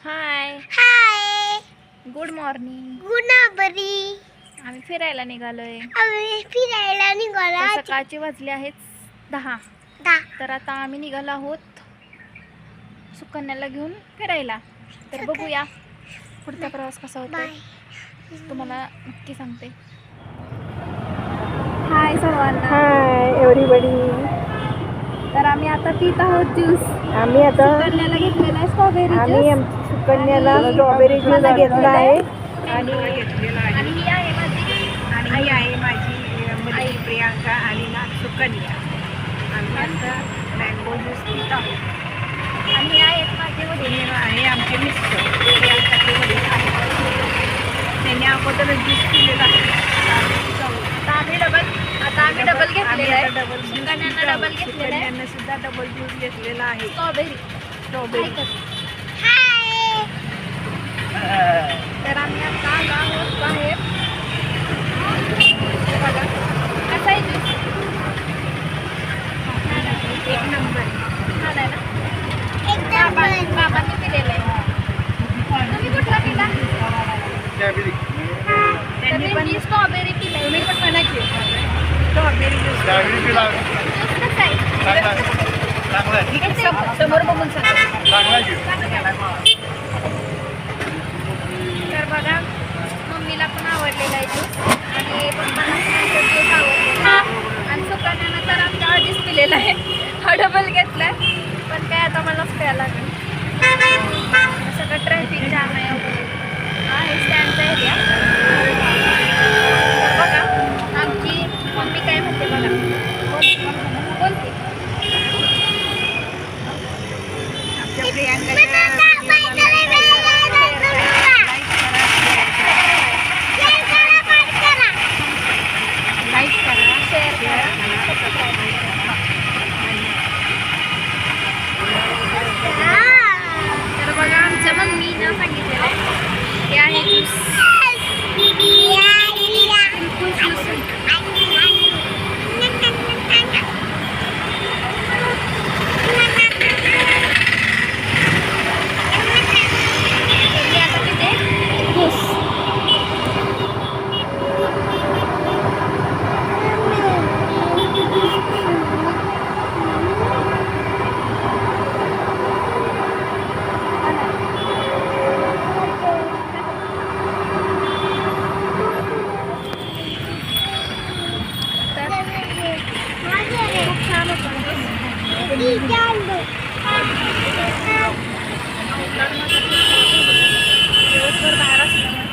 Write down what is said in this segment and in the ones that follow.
हाय hi good morning. गुणाबरी आम्ही फिरायला निघालोय. आम्ही फिरायला निघालो. तर सकाळचे वाजले आहेत 10. तर आता आम्ही निघालो आहोत सुकन्याला घेऊन फिरायला. तर बघूया पुढचा प्रवास कसा होतोय तुम्हाला नक्की सांगते. हाय सर्वांना. Hi everybody. तर आम्ही आता पित आहोत ज्यूस. आम्ही आता सुकन्याला घेतलेला आहे स्ट्रॉबेरी आम्ही ज्यूस. सुकन्याला आणि स्ट्रॉबेरी ज्यूस मला घेतला आहे आणि आणि ही आहे माझी आणि आहे माझी मुलगी प्रियांका आणि ना सुकन्या. आम्ही आता मँगो ज्यूस पित आहोत. आणि ही आहेत माझे वडील. हे आहे आमचे मिस्टर प्रियांकाचे वडील आहेत. त्यांनी अगोदरच ज्यूस पिलेला आहे. आता आम्ही डबल घेतलेला आहे. सुकन्यानं डबल घेतलेला आहे. सुकन्यानं सुद्धा डबल ज्यूस घेतलेला आहे. स्ट्रॉबेरी. हाय तर आम्ही आता आलो आहोत बाहेर. हे बघा कसा आहे ज्यूस. एक नंबर. छान आहे ना. एकदम बाबांनी पिलेलं आहे. तुम्ही कुठला पिला. त्यांनी पण मी स्ट्रॉबेरी पिलाय. तुम्ही पण म्हणा की स्ट्रॉबेरी ज्यूस कसं आहे. समोर बघून सांगा. तर बघा मम्मीला पण आवडलेला आहे ज्यूस आणि पप्पांना पण ज्यूस आवडलेला आहे. आणि सुकन्यानं तर आमच्या आधीच पिलेला आहे. हा डबल घेतलाय पण काय आता मलाच प्यायला लागेल. सगळं ट्रॅफिक जाम आहे. आहे स्टँडचा एरिया. तर बघा आमची मम्मी काय म्हणते बघा. बोलते. आमच्या प्रियांकाच्या लाईक करा, शेअर करा. तर बघा आमच्या मम्मीनं सांगितलेलं आहे हे आहे ज्यूस. बिलकुल ज्यूस मी आता पिते ज्यूस. खूप छान होतं. दिवसभर बाहेर असल्यामुळे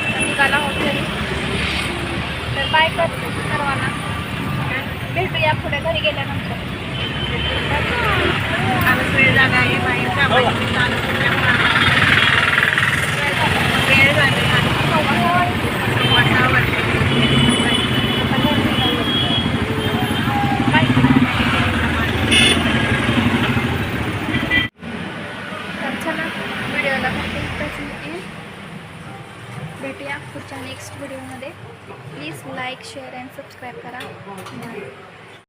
आता निघाला आहोत घरी. तर बाय करते सर्वांना. भेटूया पुढे घरी गेल्यानंतर. आलस वेळ झाला आहे बाहेर कामाची चालू वेळ झाली आणि 6:15 वाजले. तर चला व्हिडिओला भेटूया पुढच्या नेक्स्ट व्हिडिओमध्ये. Please like share and subscribe करा.